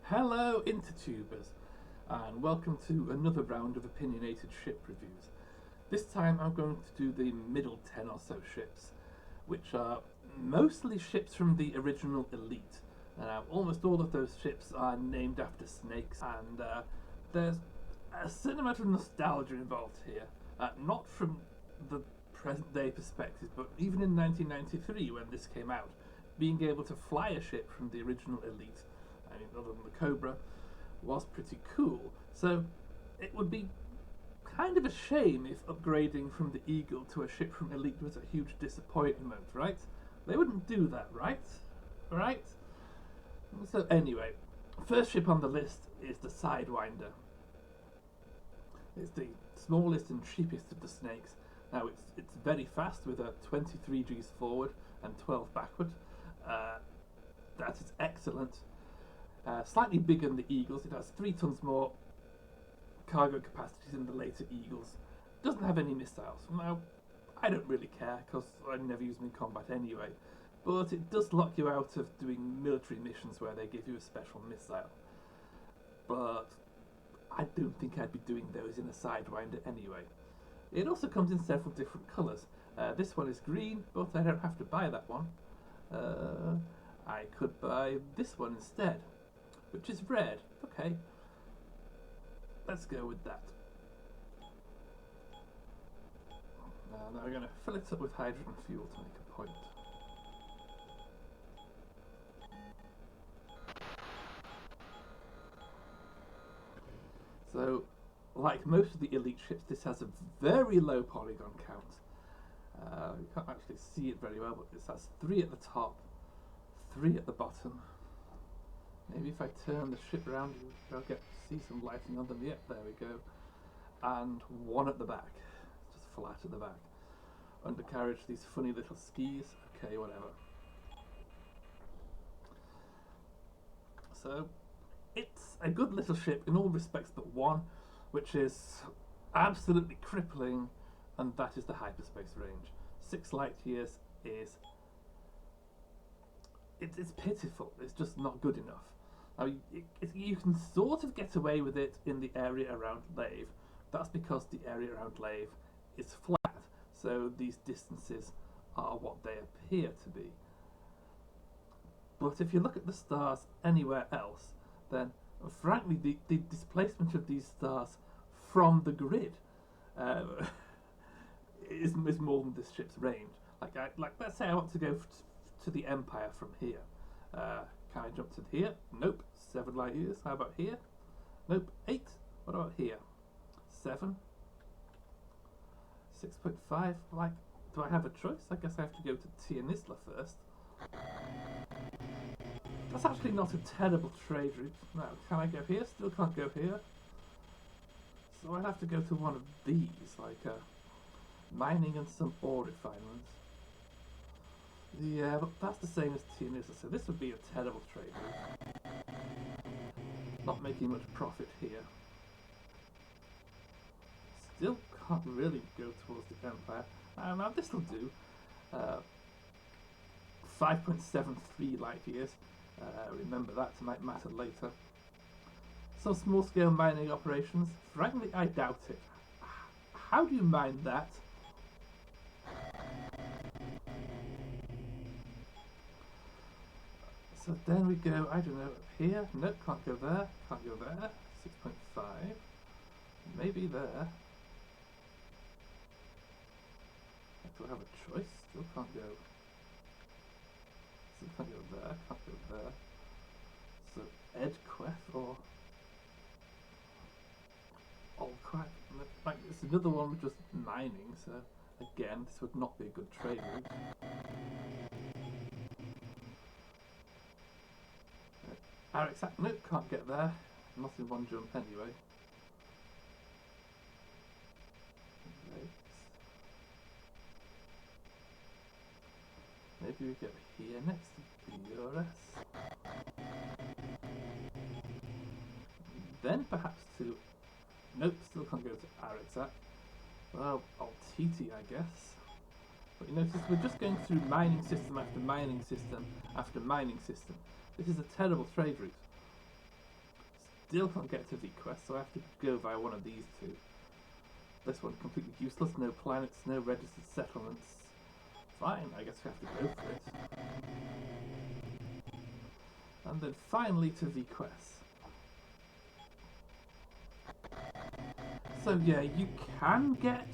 Hello Intertubers, and welcome to another round of Opinionated ship reviews. This time I'm going to do the middle 10 or so ships, which are mostly ships from the original Elite. Almost all of those ships are named after snakes, and there's a certain amount of nostalgia involved here. Not from the present day perspective, but even in 1993 when this came out, being able to fly a ship from the original Elite, other than the Cobra, was pretty cool. So it would be kind of a shame if upgrading from the Eagle to a ship from Elite was a huge disappointment, right? They wouldn't do that, right? Right? So anyway, first ship on the list is the Sidewinder. It's the smallest and cheapest of the snakes. Now it's very fast with a 23 Gs forward and 12 backward. That is excellent. Slightly bigger than the Eagles. It has 3 tons more cargo capacity than the later Eagles. Doesn't have any missiles. Now, I don't really care because I never use them in combat anyway. But it does lock you out of doing military missions where they give you a special missile. But I don't think I'd be doing those in a Sidewinder anyway. It also comes in several different colours. This one is green, but I don't have to buy that one. I could buy this one instead, which is red. Okay, let's go with that. Now we're going to fill it up with hydrogen fuel to make a point. So, like most of the Elite ships, this has a very low polygon count. You can't actually see it very well, but this has 3 at the top, 3 at the bottom. Maybe if I turn the ship around, I'll get to see some lighting on them. Yep, there we go. And 1 at the back, just flat at the back. Undercarriage, these funny little skis. Okay, whatever. So, it's a good little ship in all respects but one, which is absolutely crippling, and that is the hyperspace range. 6 light years is... It's pitiful. It's just not good enough. Now, you can sort of get away with it in the area around Lave. That's because the area around Lave is flat, so these distances are what they appear to be. But if you look at the stars anywhere else, then frankly the displacement of these stars from the grid is more than this ship's range. Like let's say I want to go to the Empire from here. Can I jump to here? Nope. 7 light years. How about here? Nope. 8. What about here? 7. 6.5. Like, do I have a choice? I guess I have to go to Tianisla first. That's actually not a terrible trade route. Now, can I go here? Still can't go here. So I'd have to go to one of these, like mining and some ore refinements. Yeah, but that's the same as Tianisla, so this would be a terrible trade route. Not making much profit here. Still can't really go towards the Empire. Now this will do. 5.73 light years. Remember that, it might matter later. Some small scale mining operations. Frankly, I doubt it. How do you mine that? So then we go, I don't know, up here. Nope, can't go there. Can't go there. 6.5. Maybe there. Do I have a choice? Still can't go. Still can't go there. Can't go there. So Edquef or Olquac. Like, it's another one with just mining. So again, this would not be a good trade route. Arixac, nope, can't get there. Not in one jump anyway. Right. Maybe we go here next to BRS. Then perhaps to... Nope, still can't go to Arixac. Well, Altiti, I guess. But you notice we're just going through mining system after mining system after mining system. This is a terrible trade route. still can't get to VQuest, so I have to go via one of these two. This one completely useless, no planets, no registered settlements. Fine, I guess we have to go for it. And then finally to VQuest. So yeah, you can get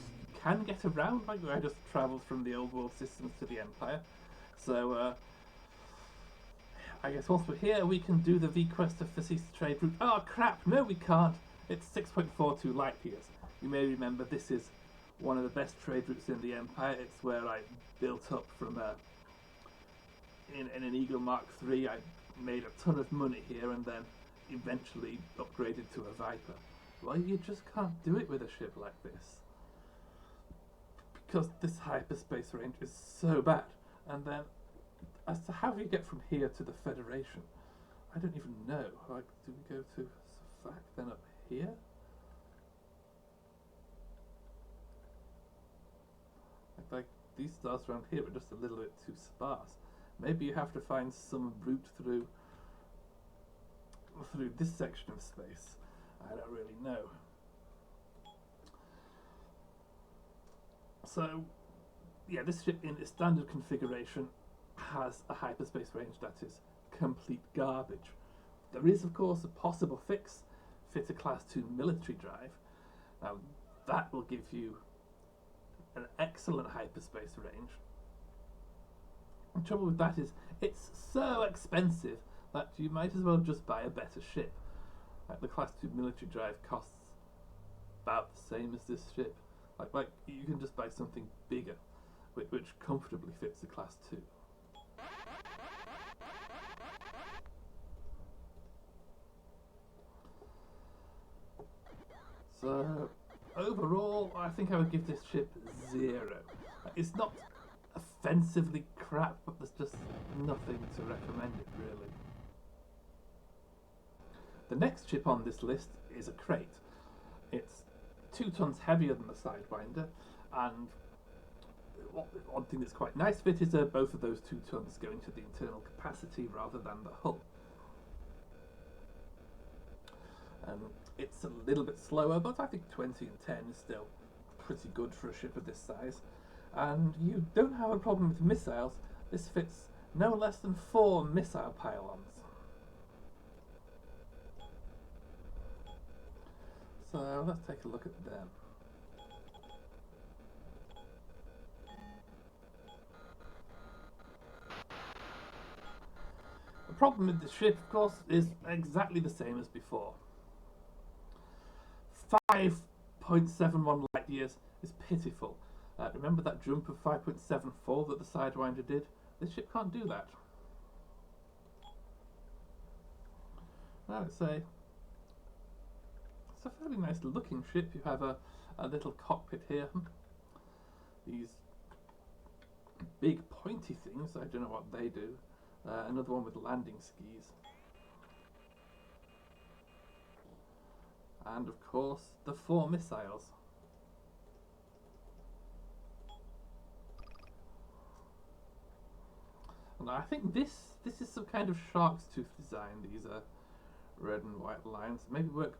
around. Like I just travelled from the old world systems to the Empire. So I guess once we're here, we can do the VQuest of Facetious Trade route. Oh crap! No, we can't. It's 6.42 light years. You may remember this is one of the best trade routes in the Empire. It's where I built up from in an Eagle Mark 3. I made a ton of money here and then eventually upgraded to a Viper. Well, you just can't do it with a ship like this because this hyperspace range is so bad. And then as to how you get from here to the Federation, I don't even know. Like, do we go to Safak then up here? Like these stars around here are just a little bit too sparse. Maybe you have to find some route through this section of space. I don't really know. So yeah, this ship in its standard configuration has a hyperspace range that is complete garbage. There is of course a possible fix: fit a class 2 military drive. Now that will give you an excellent hyperspace range. The trouble with that is it's so expensive that you might as well just buy a better ship. Like the class 2 military drive costs about the same as this ship. Like you can just buy something bigger which comfortably fits the class 2. So overall, I think I would give this ship 0. It's not offensively crap, but there's just nothing to recommend it really. The next ship on this list is a Krait. It's 2 tons heavier than the Sidewinder, and one thing that's quite nice of it is both of those 2 tons go into the internal capacity rather than the hull. It's a little bit slower, but I think 20 and 10 is still pretty good for a ship of this size. And you don't have a problem with missiles. This fits no less than 4 missile pylons. So let's take a look at them. The problem with the ship, of course, is exactly the same as before. 5.71 light years is pitiful. Remember that jump of 5.74 that the Sidewinder did? This ship can't do that. Now it's a fairly nice looking ship. You have a little cockpit here. These big pointy things, I don't know what they do. Another one with landing skis. And of course the 4 missiles. And I think this is some kind of shark's tooth design. These are red and white lines. Maybe work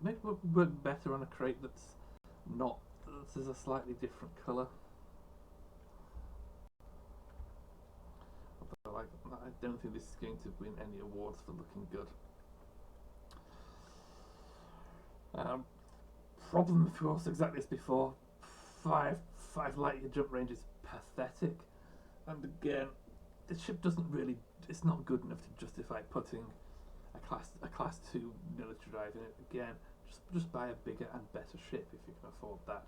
better on a Krait that's not. This is a slightly different colour. Although I don't think this is going to win any awards for looking good. Problem, of course, exactly as before. 5 light year jump range is pathetic, and again, this ship doesn't really. It's not good enough to justify putting a class 2 military drive in it. Again, just buy a bigger and better ship if you can afford that.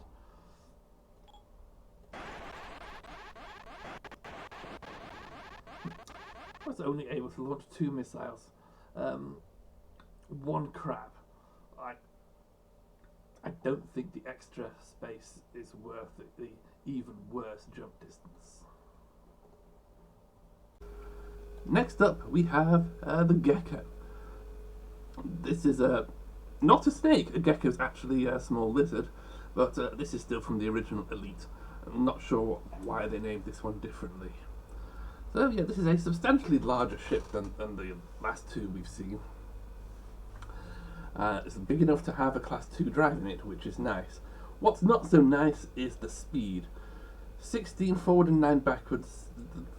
I was only able to launch 2 missiles. 1 crap. I don't think the extra space is worth the even worse jump distance. Next up we have the Gecko. This is not a snake. A gecko is actually a small lizard, but this is still from the original Elite. I'm not sure why they named this one differently. So yeah, this is a substantially larger ship than the last 2 we've seen. It's big enough to have a Class 2 drive in it, which is nice. What's not so nice is the speed. 16 forward and 9 backwards,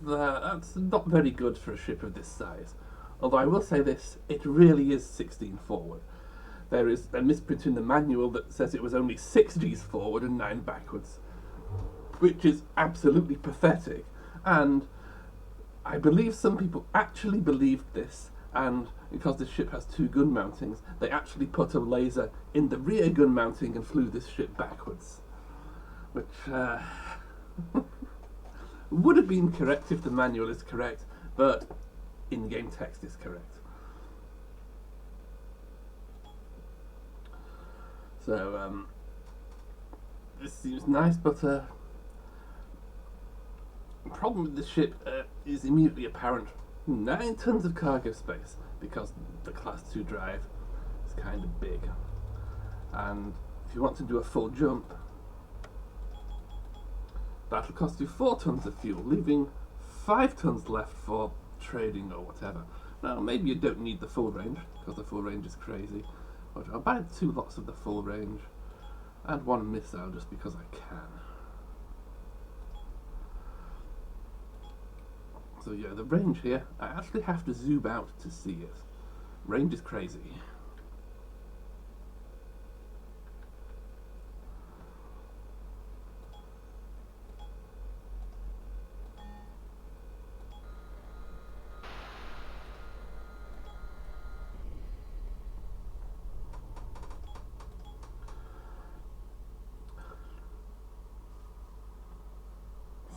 that's not very good for a ship of this size. Although I will say this, it really is 16 forward. There is a misprint in the manual that says it was only 6 Gs forward and 9 backwards, which is absolutely pathetic. And I believe some people actually believed this, and because this ship has 2 gun mountings, they actually put a laser in the rear gun mounting and flew this ship backwards. Which would have been correct if the manual is correct, but in-game text is correct. So, this seems nice, but the problem with this ship is immediately apparent. 9 tons of cargo space, because the Class 2 drive is kind of big. And if you want to do a full jump, that'll cost you 4 tons of fuel, leaving 5 tons left for trading or whatever. Now, maybe you don't need the full range, because the full range is crazy. But I'll buy 2 lots of the full range, and 1 missile just because I can. So yeah, the range here, I actually have to zoom out to see it. Range is crazy.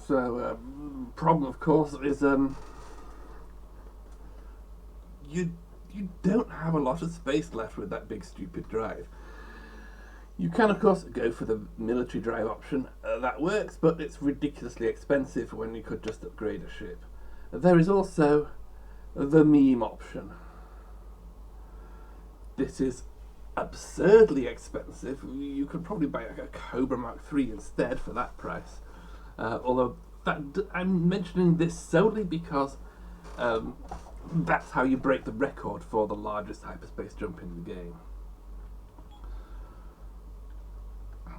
So, problem of course is you don't have a lot of space left with that big stupid drive. You can of course go for the military drive option, that works, but it's ridiculously expensive when you could just upgrade a ship. There is also the meme option. This is absurdly expensive. You could probably buy a Cobra Mk3 instead for that price. Although I'm mentioning this solely because that's how you break the record for the largest hyperspace jump in the game.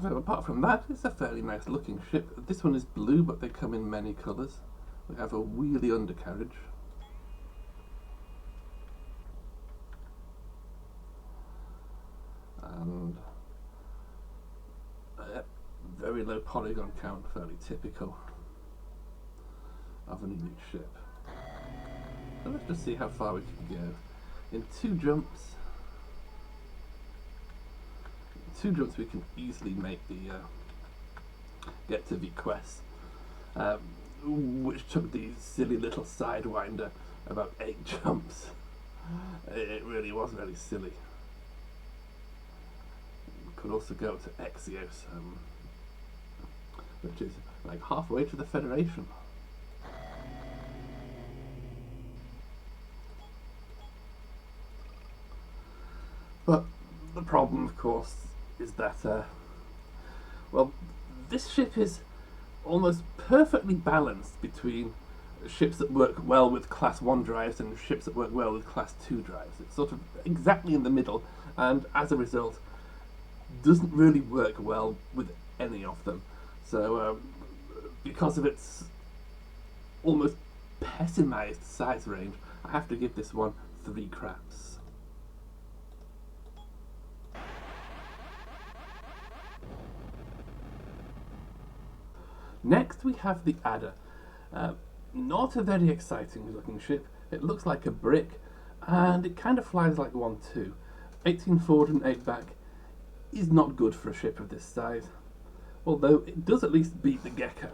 So apart from that, it's a fairly nice looking ship. This one is blue, but they come in many colours. We have a wheelie undercarriage. And very low polygon count, fairly typical of an elite ship. So let's just see how far we can go. In 2 jumps we can easily make the get to Viquest, which took the silly little Sidewinder about 8 jumps. It really was very silly. We could also go to Axios, which is like halfway to the Federation. But the problem, of course, is that, well, this ship is almost perfectly balanced between ships that work well with Class 1 drives and ships that work well with Class 2 drives. It's sort of exactly in the middle, and as a result, doesn't really work well with any of them. So, because of its almost pessimized size range, I have to give this one 3 craps. Next we have the Adder. Not a very exciting looking ship. It looks like a brick, and it kind of flies like one too. 18 forward and 8 back is not good for a ship of this size, although it does at least beat the Gecko.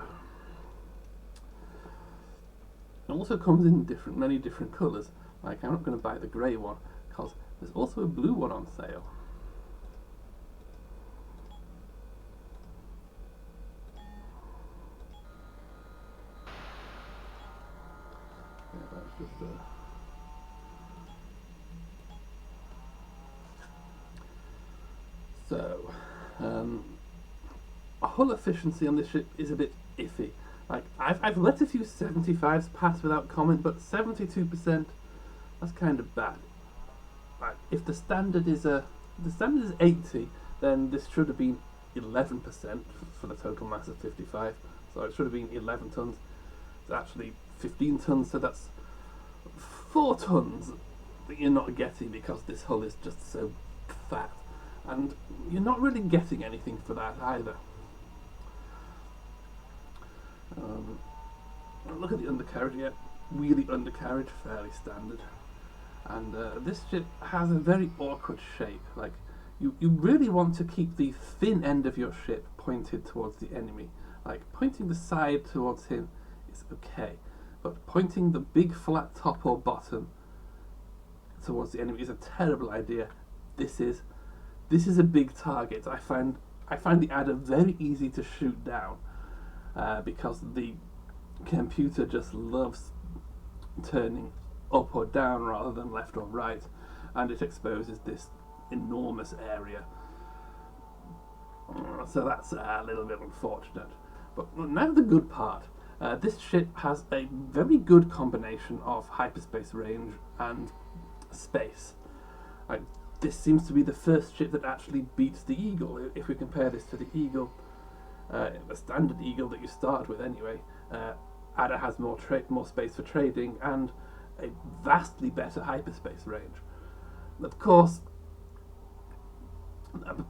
It also comes in many different colours. Like, I'm not going to buy the grey one because there's also a blue one on sale. So, hull efficiency on this ship is a bit iffy. Like, I've let a few 75s pass without comment, but 72%, that's kind of bad. if the standard is 80, then this should have been 11% for the total mass of 55. So it should have been 11 tons. It's actually 15 tons, so that's 4 tons that you're not getting because this hull is just so fat, and you're not really getting anything for that either. Look at the undercarriage. Yeah, wheelie undercarriage, fairly standard. And this ship has a very awkward shape. Like you really want to keep the thin end of your ship pointed towards the enemy. Like pointing the side towards him is okay, but pointing the big flat top or bottom towards the enemy is a terrible idea. This is a big target. I find the adder very easy to shoot down because the computer just loves turning up or down rather than left or right, and it exposes this enormous area. So that's a little bit unfortunate. But now the good part. This ship has a very good combination of hyperspace range and space. This seems to be the first ship that actually beats the Eagle. If we compare this to the Eagle, the standard Eagle that you start with anyway, Adder has more space for trading and a vastly better hyperspace range. Of course,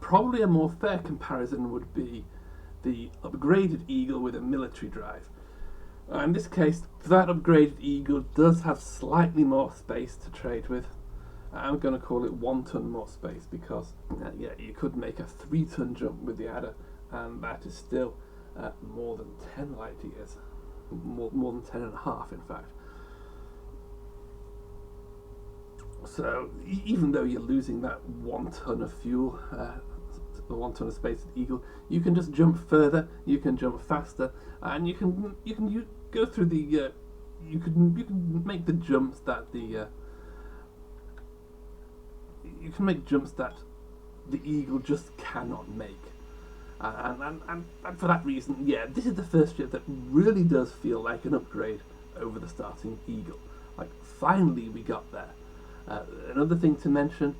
probably a more fair comparison would be the upgraded Eagle with a military drive. In this case, that upgraded Eagle does have slightly more space to trade with. I'm going to call it 1 ton more space because, yeah, you could make a 3 ton jump with the Adder, and that is still more than 10 light years. More than 10 and a half, in fact. So, even though you're losing that 1 ton of fuel, the 1 ton of space at Eagle, you can just jump further, you can jump faster, and you can go through the you can make the jumps that the Eagle just cannot make. And for that reason, yeah, this is the first ship that really does feel like an upgrade over the starting Eagle. Like, finally we got there. Another thing to mention,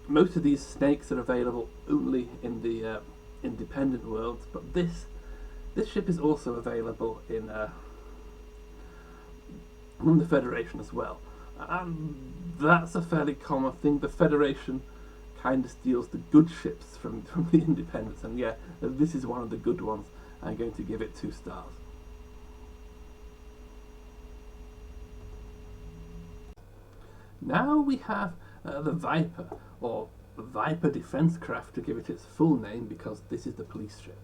most of these snakes are available only in the independent worlds, but this ship is also available in the Federation as well. And that's a fairly common thing. The Federation kind of steals the good ships from the independents, and yeah, this is one of the good ones. I'm going to give it 2 stars. Now we have the Viper, or Viper Defense Craft to give it its full name, because this is the police ship.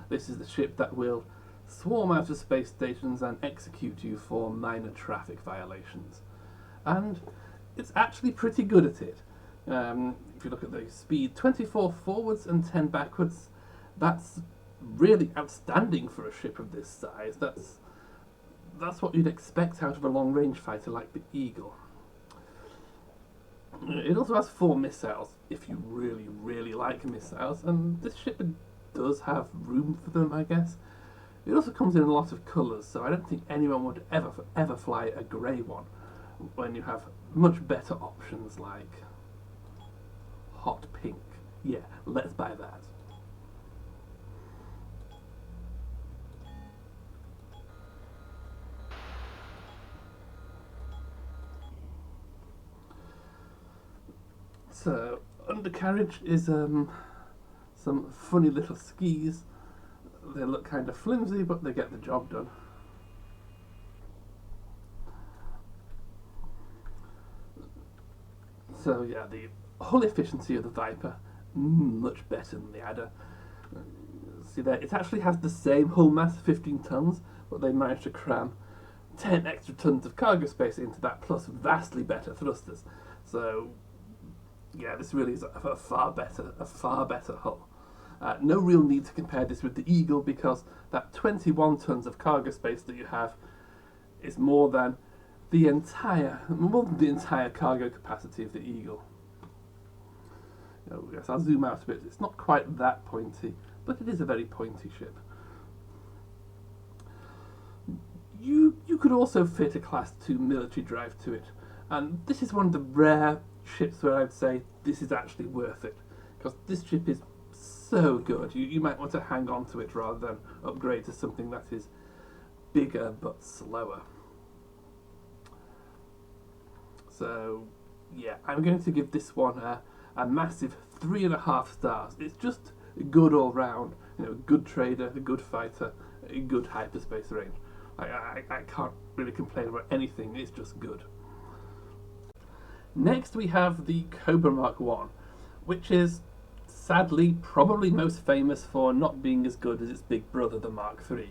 This is the ship that will swarm out of space stations and execute you for minor traffic violations. And it's actually pretty good at it. If you look at the speed, 24 forwards and 10 backwards, that's really outstanding for a ship of this size. That's what you'd expect out of a long-range fighter like the Eagle. It also has 4 missiles, if you really, really like missiles, and this ship does have room for them, I guess. It also comes in a lot of colours, so I don't think anyone would ever fly a grey one, when you have much better options like hot pink. Yeah, let's buy that. So, undercarriage is some funny little skis. They look kind of flimsy, but they get the job done. So yeah, the hull efficiency of the Viper, much better than the Adder. See there, it actually has the same hull mass, 15 tons, but they managed to cram 10 extra tons of cargo space into that, plus vastly better thrusters. So yeah, this really is a far better hull. No real need to compare this with the Eagle, because that 21 tons of cargo space that you have is more than the entire cargo capacity of the Eagle. Oh, yes, I'll zoom out a bit. It's not quite that pointy, but it is a very pointy ship. You could also fit a Class 2 military drive to it, and this is one of the rare ships where I'd say this is actually worth it, because this ship is so good. You might want to hang on to it rather than upgrade to something that is bigger but slower. So yeah, I'm going to give this one a massive 3.5 stars. It's just good all round. You know, good trader, a good fighter, a good hyperspace range. I can't really complain about anything. It's just good. Next we have the Cobra Mk1, which is sadly probably most famous for not being as good as its big brother, the Mk3.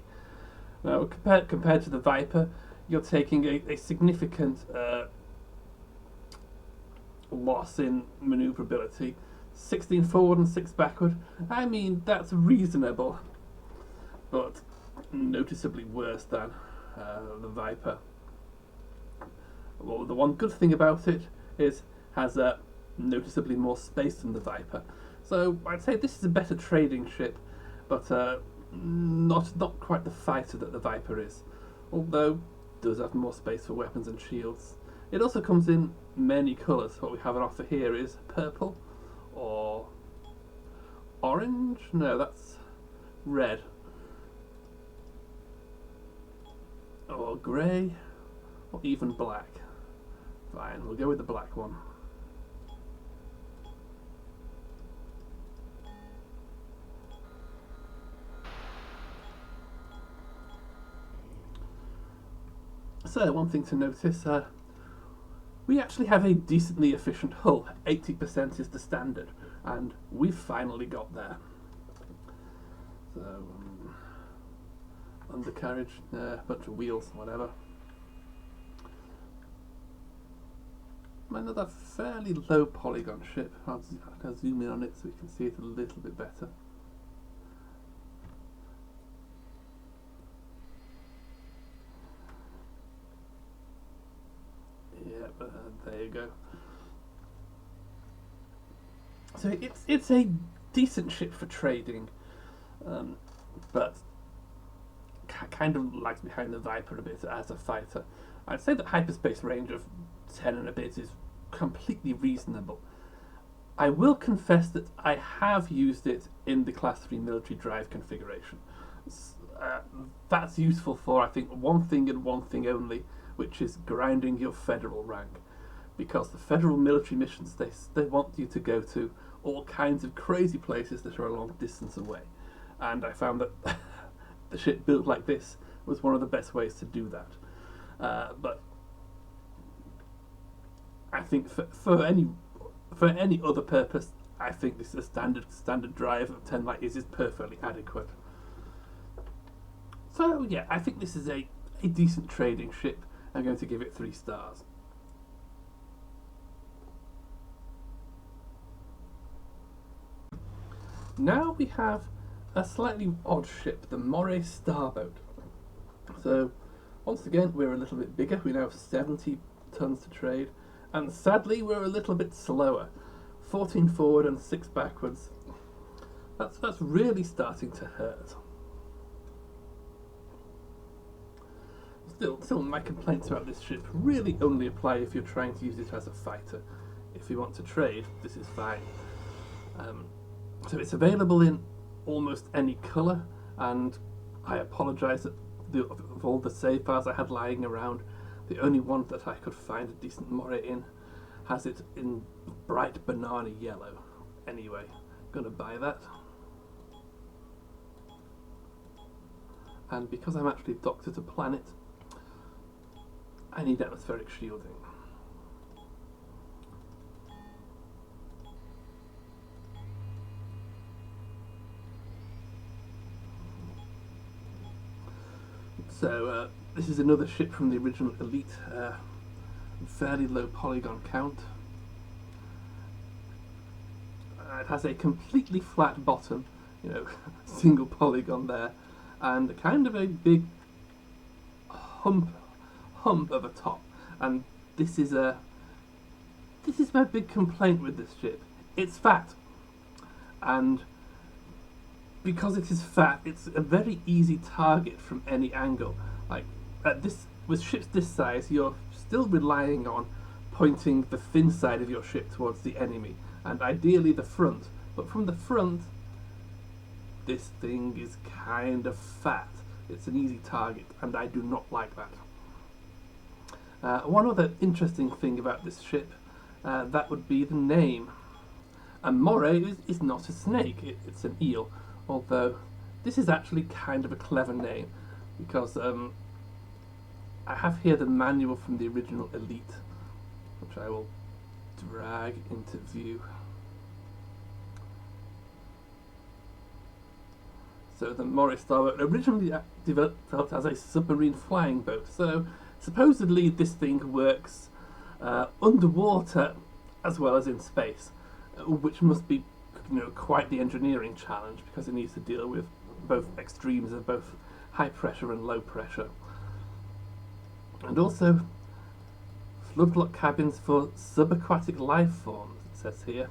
Now, compared to the Viper, you're taking a significant loss in manoeuvrability. 16 forward and 6 backward. I mean, that's reasonable, but noticeably worse than the Viper. Well, the one good thing about it is has noticeably more space than the Viper. So I'd say this is a better trading ship, but not quite the fighter that the Viper is, although it does have more space for weapons and shields. It also comes in many colours. What we have on offer here is purple, or orange? No, that's red. Or grey, or even black. Fine, we'll go with the black one. So, one thing to notice, we actually have a decently efficient hull. 80% is the standard, and we've finally got there. So, undercarriage, bunch of wheels, whatever. Another fairly low polygon ship. I'll zoom in on it so we can see it a little bit better. Yeah, there you go. So it's a decent ship for trading, but kind of lags behind the Viper a bit as a fighter. I'd say that hyperspace range of 10 and a bit is completely reasonable. I will confess that I have used it in the Class 3 military drive configuration. That's useful for, I think, one thing and one thing only, which is grinding your federal rank. Because the federal military missions, they want you to go to all kinds of crazy places that are a long distance away. And I found that the ship built like this was one of the best ways to do that. But I think for any other purpose, I think this is a standard drive of 10 light is perfectly adequate. So yeah, I think this is a decent trading ship. I'm going to give it 3 stars. Now we have a slightly odd ship, the Moray StarBoat. So once again, we're a little bit bigger. We now have 70 tons to trade, and sadly we're a little bit slower. 14 forward and 6 backwards. That's really starting to hurt. Still, my complaints about this ship really only apply if you're trying to use it as a fighter. If you want to trade, this is fine. So it's available in almost any colour, and I apologise that of all the save files I had lying around, the only one that I could find a decent Moray in has it in bright banana yellow. Anyway, gonna buy that. And because I'm actually docked at a planet, I need atmospheric shielding. So this is another ship from the original Elite, fairly low polygon count. It has a completely flat bottom, single polygon there, and kind of a big hump of a top. And this is my big complaint with this ship. It's fat, and because it is fat, it's a very easy target from any angle. Like with ships this size, you're still relying on pointing the fin side of your ship towards the enemy, and ideally the front. But from the front, this thing is kind of fat. It's an easy target, and I do not like that. One other interesting thing about this ship, that would be the name. And Moray is not a snake, it's an eel, although this is actually kind of a clever name, because I have here the manual from the original Elite, which I will drag into view. So the Moray StarBoat originally developed as a submarine flying boat, so supposedly this thing works underwater as well as in space, which must be, quite the engineering challenge, because it needs to deal with both extremes of both high pressure and low pressure. And also flood block cabins for subaquatic life forms, it says here.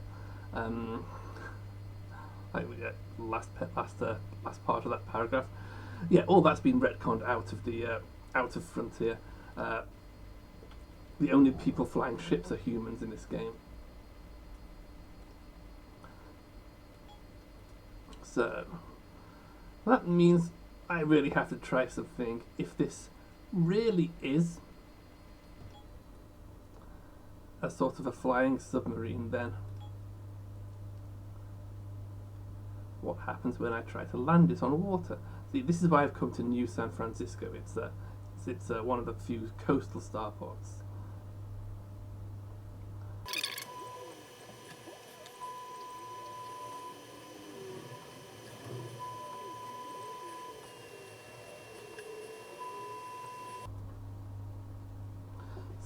Last part of that paragraph. Yeah, all that's been retconned out of Frontier. The only people flying ships are humans in this game. So that means I really have to try something. If this really is a sort of a flying submarine, then what happens when I try to land it on water? See, this is why I've come to New San Francisco. It's one of the few coastal starports.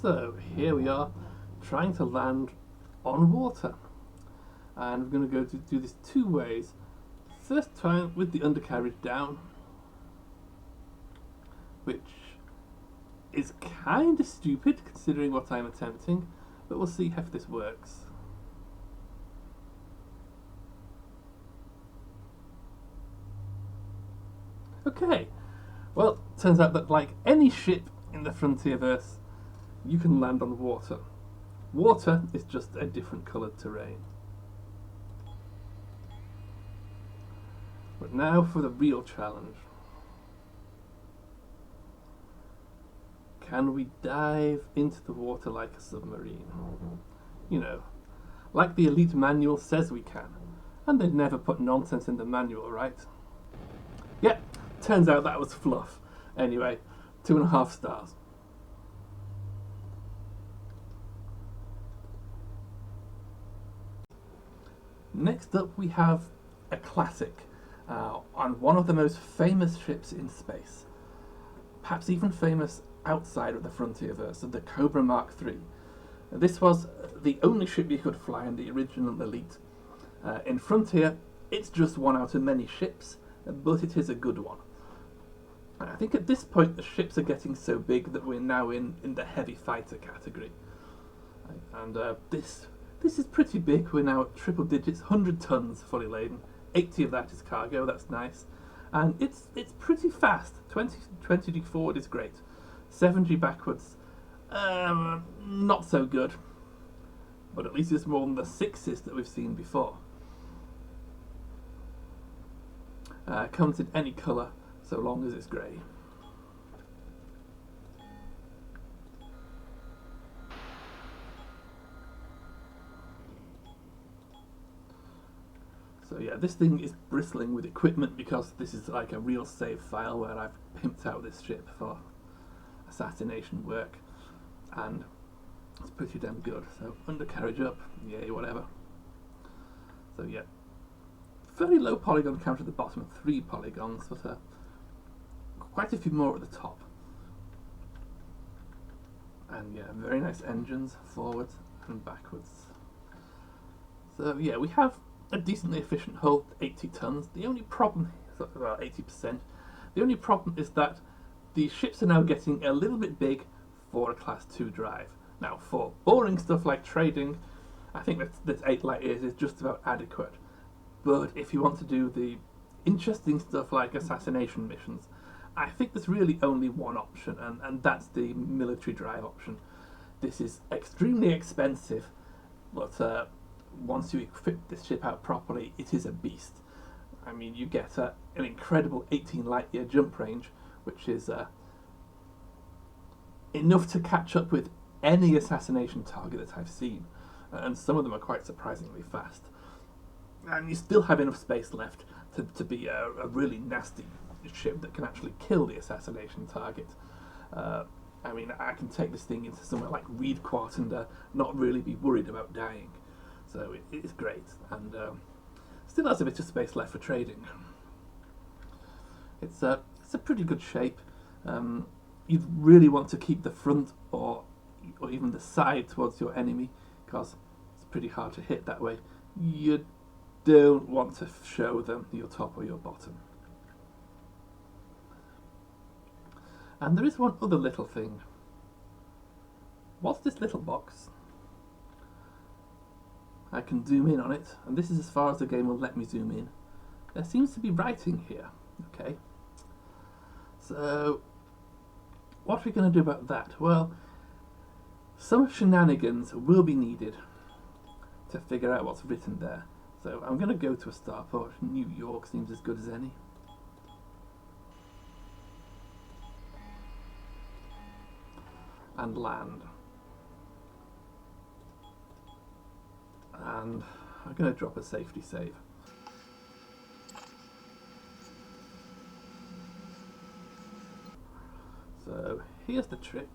So here we are, trying to land on water, and we're going to go to do this two ways. First time with the undercarriage down, which is kind of stupid considering what I'm attempting, but we'll see if this works. Okay, well, turns out that like any ship in the Frontierverse, you can land on water. Water is just a different coloured terrain. But now for the real challenge. Can we dive into the water like a submarine? Like the Elite manual says we can. And they'd never put nonsense in the manual, right? Yeah, turns out that was fluff. Anyway, 2.5 stars. Next up we have a classic on one of the most famous ships in space, perhaps even famous outside of the Frontierverse, the Cobra Mk3. This was the only ship you could fly in the original Elite. In Frontier, it's just one out of many ships, but it is a good one. I think at this point the ships are getting so big that we're now in the heavy fighter category. And this is pretty big. We're now at triple digits, 100 tons fully laden. 80 of that is cargo, that's nice. And it's pretty fast. 20G forward is great. 7G backwards, not so good. But at least it's more than the 6s that we've seen before. Comes in any colour, so long as it's grey. So yeah, this thing is bristling with equipment because this is like a real save file where I've pimped out this ship for assassination work, and it's pretty damn good. So undercarriage up, yay, whatever. So yeah, fairly low polygon count at the bottom, 3 polygons, but quite a few more at the top. And yeah, very nice engines, forwards and backwards. So yeah, we have a decently efficient hull, 80 tons. The only problem, about 80%, the only problem is that the ships are now getting a little bit big for a class 2 drive. Now for boring stuff like trading, I think that 8 light years is just about adequate. But if you want to do the interesting stuff like assassination missions, I think there's really only one option, and that's the military drive option. this is extremely expensive, but once you equip this ship out properly, it is a beast. I mean, you get an incredible 18 light year jump range, which is enough to catch up with any assassination target that I've seen, and some of them are quite surprisingly fast. And you still have enough space left to be a really nasty ship that can actually kill the assassination target. I mean, I can take this thing into somewhere like Reedquart and not really be worried about dying. So it is great, and still has a bit of space left for trading. It's a pretty good shape. You'd really want to keep the front or even the side towards your enemy, because it's pretty hard to hit that way. You don't want to show them your top or your bottom. And there is one other little thing. What's this little box? I can zoom in on it, and this is as far as the game will let me zoom in. There seems to be writing here. Okay. So, what are we going to do about that? Well, some shenanigans will be needed to figure out what's written there. So I'm going to go to a starport. New York seems as good as any. And land. And I'm going to drop a safety save. So here's the trick.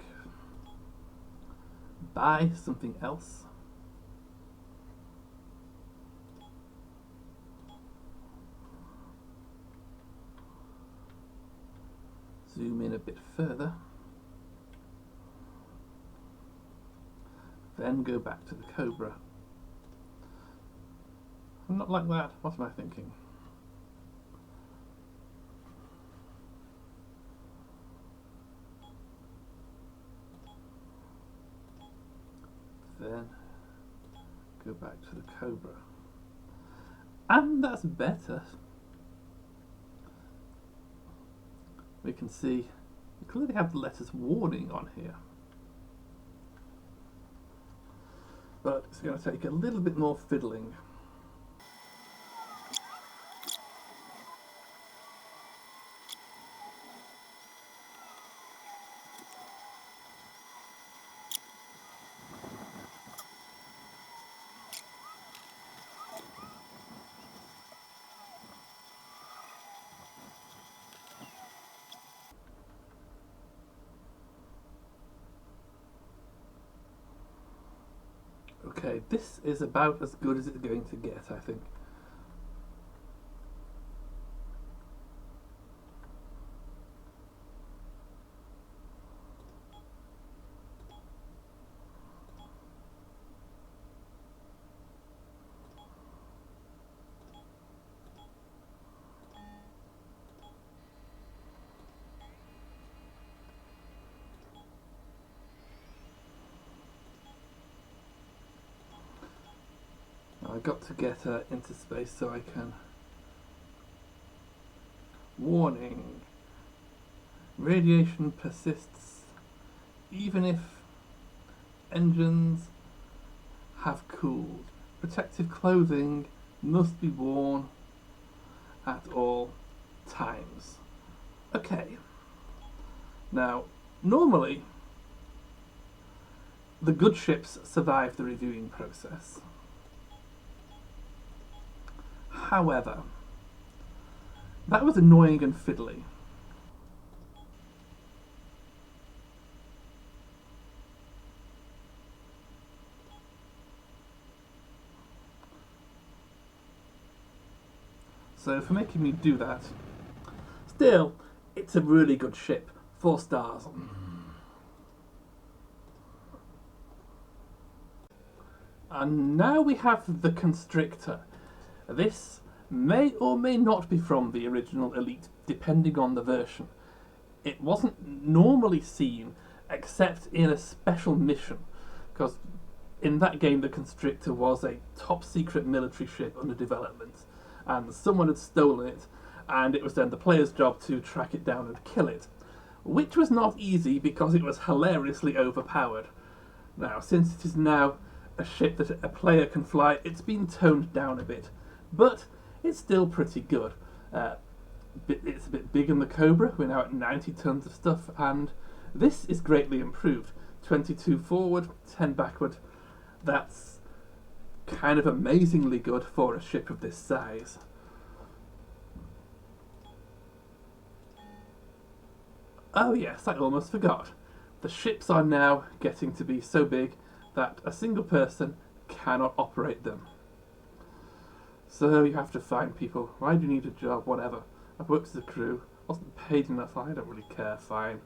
Buy something else. Zoom in a bit further. Then go back to the Cobra. I'm not like that. What am I thinking? Then go back to the Cobra. And that's better. We can see we clearly have the letters warning on here. But it's going to take a little bit more fiddling. Okay, this is about as good as it's going to get, I think. I've got to get into space so I can. Warning. Radiation persists even if engines have cooled. Protective clothing must be worn at all times. Okay. Now, normally the good ships survive the reviewing process. However, that was annoying and fiddly. So for making me do that, still, it's a really good ship. 4 stars. And now we have the Constrictor. This may or may not be from the original Elite, depending on the version. It wasn't normally seen except in a special mission, because in that game the Constrictor was a top secret military ship under development, and someone had stolen it, and it was then the player's job to track it down and kill it, which was not easy because it was hilariously overpowered. Now, since it is now a ship that a player can fly, it's been toned down a bit, but it's still pretty good. It's a bit big in the Cobra. We're now at 90 tons of stuff, and this is greatly improved. 22 forward, 10 backward. That's kind of amazingly good for a ship of this size. Oh yes, I almost forgot. The ships are now getting to be so big that a single person cannot operate them. So you have to find people. Why do you need a job? Whatever. I've worked as a crew. Wasn't paid enough. I don't really care. Fine.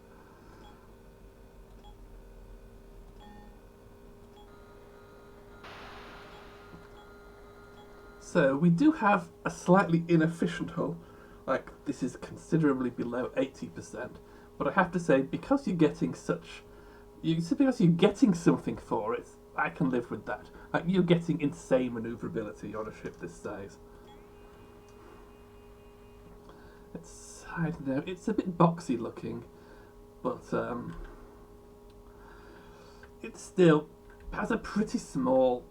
So we do have a slightly inefficient hull. Like, this is considerably below 80%. But I have to say, because you're getting because you're getting something for it, I can live with that. Like, you're getting insane maneuverability on a ship this size. I don't know, it's a bit boxy looking, but it still has a pretty small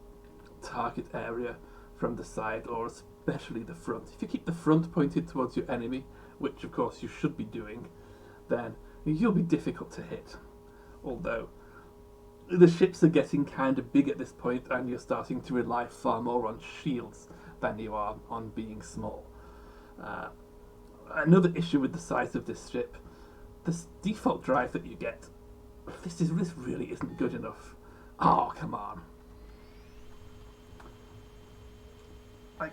target area from the side, or especially the front. If you keep the front pointed towards your enemy, which of course you should be doing, then you'll be difficult to hit. Although the ships are getting kind of big at this point, and you're starting to rely far more on shields than you are on being small. Another issue with the size of this ship, this default drive that you get, this really isn't good enough. Oh, come on. Like,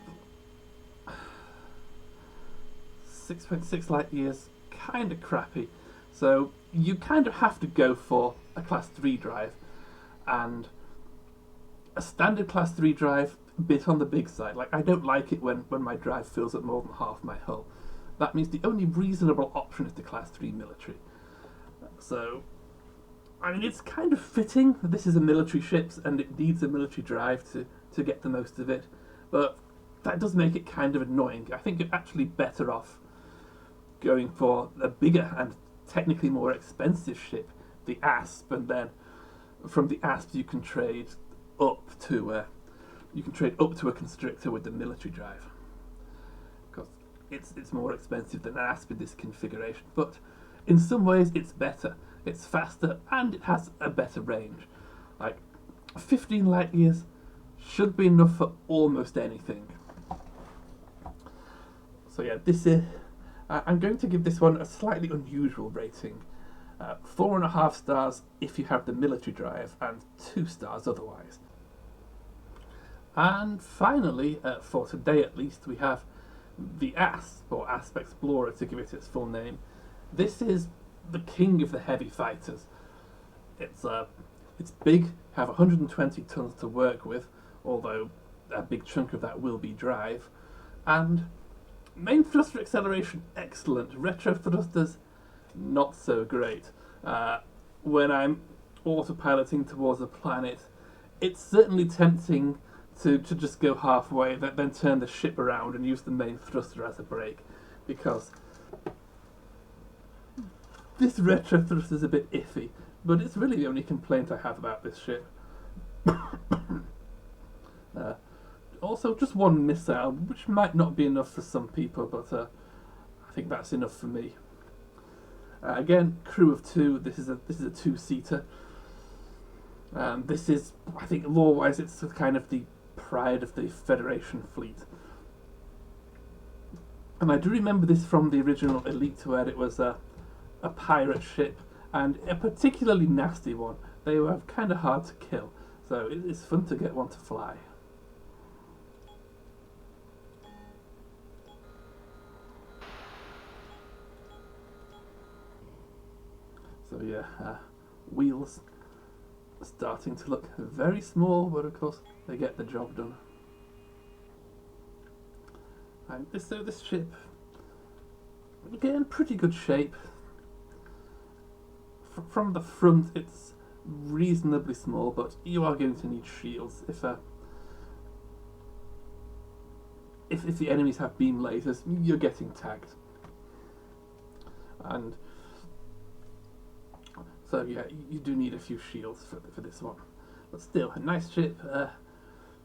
6.6 light years, kind of crappy. So you kind of have to go for a class 3 drive, and a standard class 3 drive, a bit on the big side. Like, I don't like it when my drive fills up more than half my hull. That means the only reasonable option is the class 3 military. So, I mean, it's kind of fitting that this is a military ship and it needs a military drive to get the most of it, but that does make it kind of annoying. I think you're actually better off going for a bigger and technically more expensive ship, the Asp, and then from the Asp you can trade up to a Constrictor with the military drive. It's more expensive than an Asp in this configuration, but in some ways it's better. It's faster and it has a better range. Like, 15 light years should be enough for almost anything. So yeah, this is. I'm going to give this one a slightly unusual rating. 4.5 stars if you have the military drive, and 2 stars otherwise. And finally, for today at least, we have the Asp, or Asp Explorer to give it its full name. This is the king of the heavy fighters. It's big, have 120 tons to work with, although a big chunk of that will be drive, and main thruster acceleration excellent, retro thrusters not so great. When I'm autopiloting towards a planet, it's certainly tempting to just go halfway, then turn the ship around and use the main thruster as a brake, because this retro thruster is a bit iffy, but it's really the only complaint I have about this ship. Also, just one missile, which might not be enough for some people, but I think that's enough for me. Again, crew of 2. This is a 2-seater. This is, I think, lore-wise, it's kind of the pride of the Federation fleet. And I do remember this from the original Elite, where it was a pirate ship, and a particularly nasty one. They were kind of hard to kill, so it's fun to get one to fly. So yeah, wheels are starting to look very small, but of course they get the job done. And this ship, again, pretty good shape. From the front, it's reasonably small, but you are going to need shields if the enemies have beam lasers. You're getting tagged, and so yeah, you do need a few shields for this one. but still a nice ship.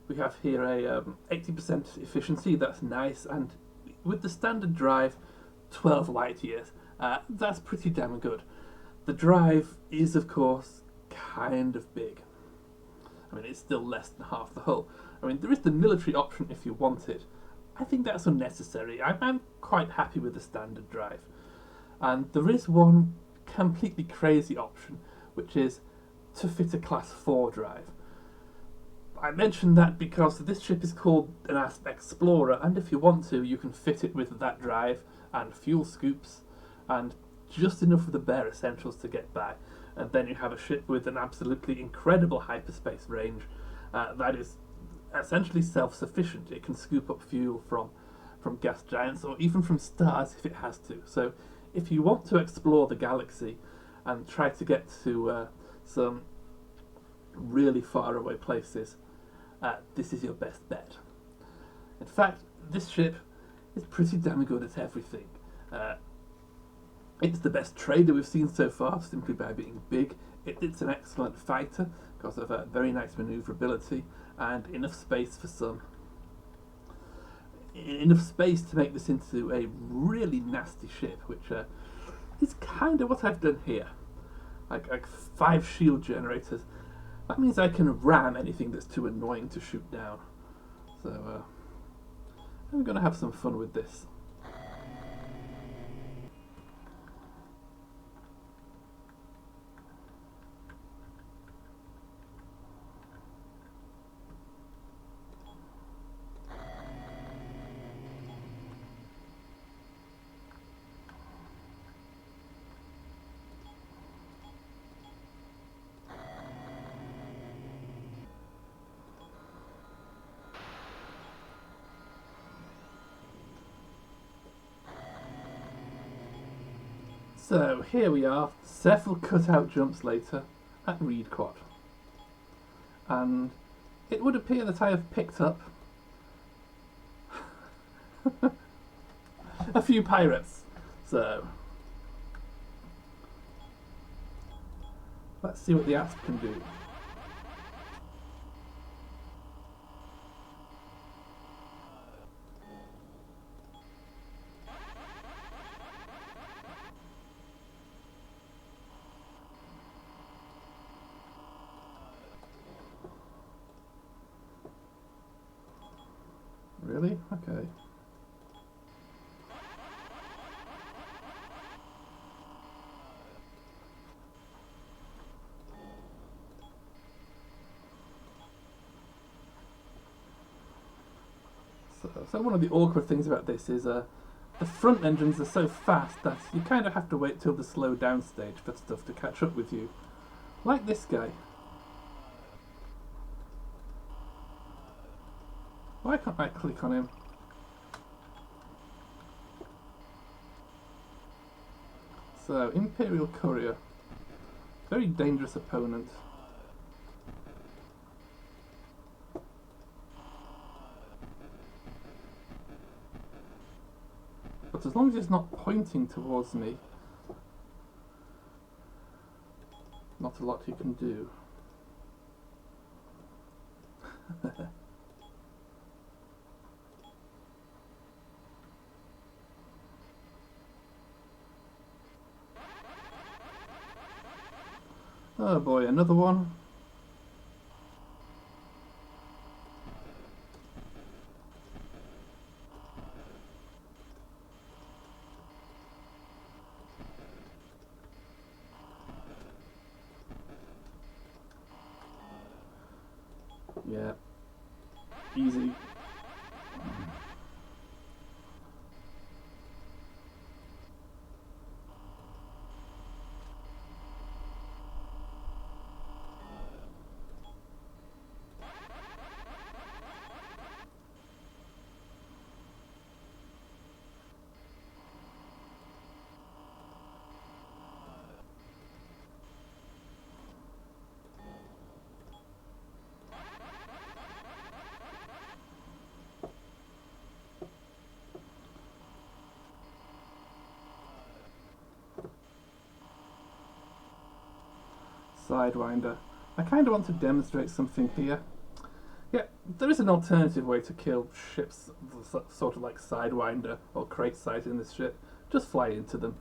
We have here a 80% efficiency, that's nice, and with the standard drive, 12 light years, that's pretty damn good. The drive is, of course, kind of big. I mean, it's still less than half the hull. I mean, there is the military option if you want it. I think that's unnecessary. I'm quite happy with the standard drive. And there is one completely crazy option, which is to fit a class 4 drive. I mentioned that because this ship is called an Explorer, and if you want to, you can fit it with that drive and fuel scoops and just enough of the bare essentials to get by. And then you have a ship with an absolutely incredible hyperspace range that is essentially self-sufficient. It can scoop up fuel from gas giants or even from stars if it has to. So if you want to explore the galaxy and try to get to some really far away places, this is your best bet. In fact, this ship is pretty damn good at everything. It's the best trader we've seen so far, simply by being big. It's an excellent fighter because of very nice maneuverability and enough space for some. Enough space to make this into a really nasty ship, which is kind of what I've done here. Like 5 shield generators. That means I can ram anything that's too annoying to shoot down. So I'm going to have some fun with this. So here we are, several cutout jumps later at Reed Quad. And it would appear that I have picked up a few pirates. So let's see what the asp can do. Really? Okay. So one of the awkward things about this is the front engines are so fast that you kind of have to wait till the slow down stage for stuff to catch up with you. Like this guy. Why can't I click on him? So, Imperial Courier. Very dangerous opponent. But as long as it's not pointing towards me, not a lot you can do. Oh boy, another one. Yeah, easy. Sidewinder. I kind of want to demonstrate something here. Yeah, there is an alternative way to kill ships, sort of like Sidewinder or Krait size in this ship. Just fly into them.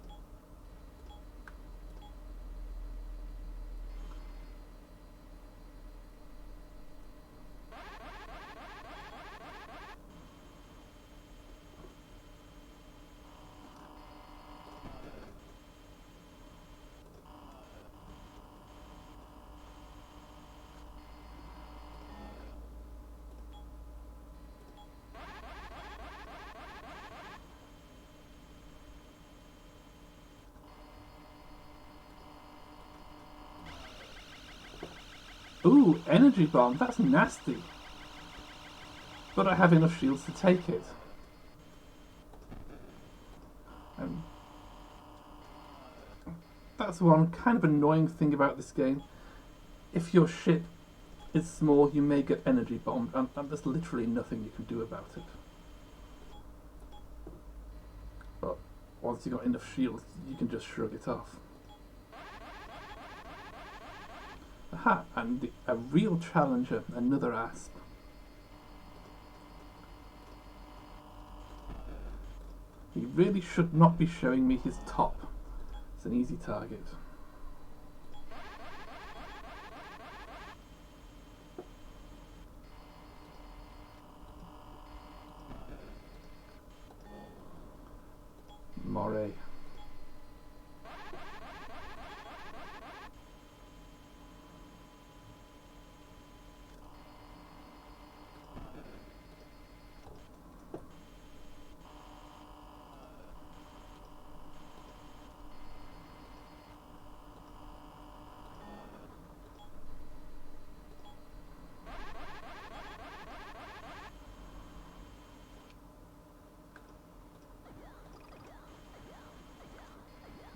Ooh, energy bomb, that's nasty. But I have enough shields to take it. That's one kind of annoying thing about this game. If your ship is small, you may get energy bombed, and there's literally nothing you can do about it. But once you've got enough shields, you can just shrug it off. Aha, and a real challenger, another asp. He really should not be showing me his top. It's an easy target. Moray.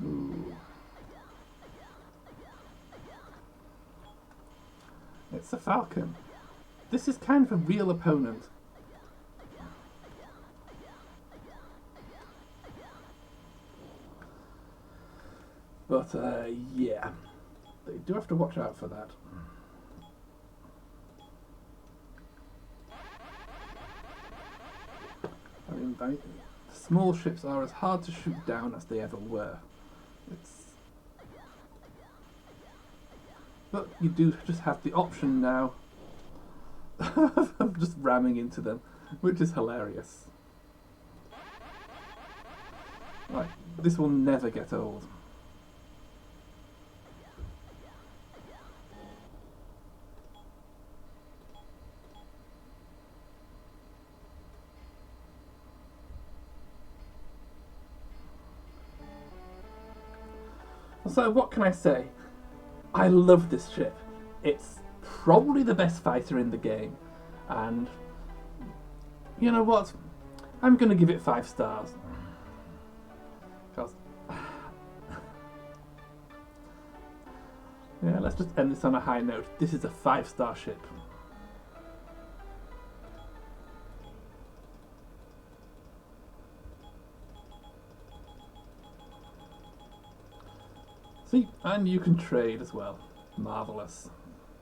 Ooh. It's a falcon. This is kind of a real opponent. But yeah, they do have to watch out for that. I mean, small ships are as hard to shoot down as they ever were. But you do just have the option now of just ramming into them, which is hilarious. Right, this will never get old. So what can I say? I love this ship. It's probably the best fighter in the game, and you know what? I'm going to give it 5 stars. Because yeah, let's just end this on a high note. This is a 5-star ship. See, and you can trade as well. Marvellous.